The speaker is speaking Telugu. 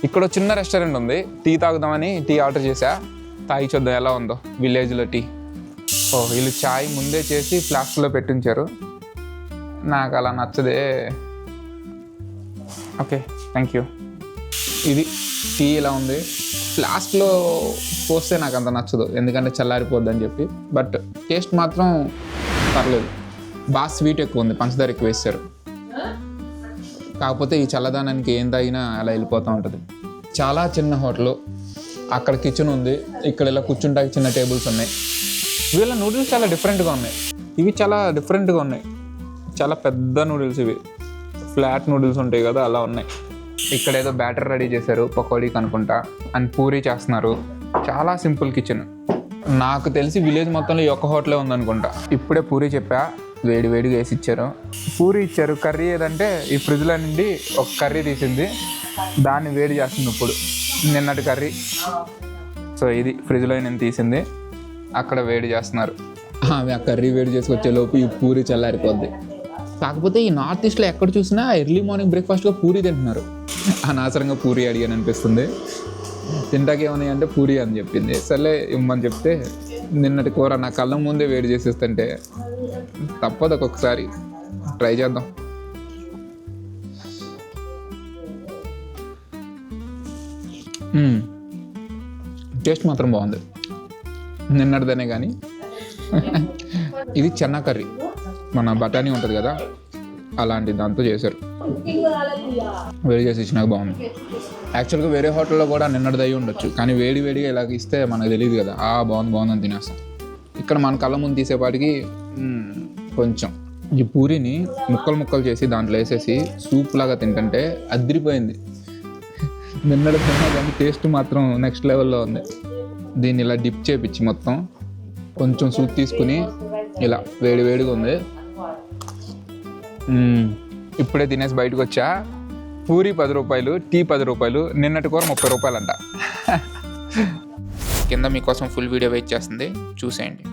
ఇక్కడ చిన్న రెస్టారెంట్ ఉంది, టీ తాగుదామని టీ ఆర్డర్ చేశా. తాగి చూద్దాం ఎలా ఉందో విలేజ్లో టీ. ఓ వీళ్ళు చాయ్ ముందే చేసి ఫ్లాస్క్లో పెట్టించారు, నాకు అలా నచ్చదే. Okay thank you. ఇది టీ ఇలా ఉంది, ఫ్లాస్క్లో పోస్తే నాకు అంత నచ్చదు ఎందుకంటే చల్లారిపోద్ది అని చెప్పి. బట్ టేస్ట్ మాత్రం పర్లేదు, బాగా స్వీట్ ఎక్కువ ఉంది, పంచదార ఎక్కువ వేస్తారు. కాకపోతే ఈ చల్లదానానికి ఏం తాగినా అలా వెళ్ళిపోతూ ఉంటుంది. చాలా చిన్న హోటల్, అక్కడ కిచెన్ ఉంది, ఇక్కడ ఇలా కూర్చుంటాకి చిన్న టేబుల్స్ ఉన్నాయి. వీళ్ళ నూడిల్స్ చాలా డిఫరెంట్గా ఉన్నాయి, ఇవి చాలా డిఫరెంట్గా ఉన్నాయి, చాలా పెద్ద నూడిల్స్, ఇవి ఫ్లాట్ నూడిల్స్ ఉంటాయి కదా అలా ఉన్నాయి. ఇక్కడ ఏదో బ్యాటర్ రెడీ చేశారు పకోడీకి అనుకుంటా, అండ్ పూరీ చేస్తున్నారు. చాలా సింపుల్ కిచెన్. నాకు తెలిసి విలేజ్ మొత్తంలో ఈ ఒక్క హోటలే ఉందనుకుంటా. ఇప్పుడే పూరీ చెప్పా, వేడి వేడిగా వేసి ఇచ్చారు. పూరీ ఇచ్చారు, కర్రీ ఏదంటే ఈ ఫ్రిడ్జ్లో నుండి ఒక కర్రీ తీసింది, దాన్ని వేడి చేస్తుంది ఇప్పుడు, నిన్నటి కర్రీ. సో ఇది ఫ్రిడ్జ్లో నేను తీసింది, అక్కడ వేడి చేస్తున్నారు. ఆ కర్రీ వేడి చేసుకొచ్చే లోపు ఈ పూరీ చల్లారిపోద్ది. కాకపోతే ఈ నార్త్ ఈస్ట్లో ఎక్కడ చూసినా ఎర్లీ మార్నింగ్ బ్రేక్ఫాస్ట్గా పూరీ తింటున్నారు. అనవసరంగా పూరీ అడిగాను అనిపిస్తుంది. తింటాకి ఏమన్నాయి అంటే పూరీ అని చెప్పింది, సర్లే ఇమ్మని చెప్తే నిన్నటి కూర నా కళ్ళ ముందే వేడి చేసేస్తుంటే తప్పదు, ఒక్కొక్కసారి ట్రై చేద్దాం. టేస్ట్ మాత్రం బాగుంది, నిన్నటిదనే కానీ. ఇది చెన్నా కర్రీ, మన బఠానీ ఉంటుంది కదా అలాంటి దాంతో చేశారు, వేడి చేసి ఇచ్చినాక బాగుంది. యాక్చువల్గా వేరే హోటల్లో కూడా నిన్నటిది అయి ఉండొచ్చు, కానీ వేడి వేడిగా ఇలాగ ఇస్తే మనకు తెలియదు కదా, బాగుందని తినేస్తాం. ఇక్కడ మన కళ్ళ ముందు తీసేపాటికి కొంచెం ఈ పూరిని ముక్కలు చేసి దాంట్లో వేసేసి సూప్ లాగా తింటుంటే అదిరిపోయింది. నిన్నటి తిన్నా కానీ టేస్ట్ మాత్రం నెక్స్ట్ లెవెల్లో ఉంది. దీన్ని ఇలా డిప్ చేపించి మొత్తం కొంచెం సూప్ తీసుకుని ఇలా వేడిగా ఉంది. ఇప్పుడే తినేసి బయటకు వచ్చా. పూరి 10 రూపాయలు, టీ 10 రూపాయలు, నిన్నటి కూర 30 రూపాయలు అంట. కింద మీకోసం ఫుల్ వీడియో వెయిట్ చేస్తుంది, చూసేయండి.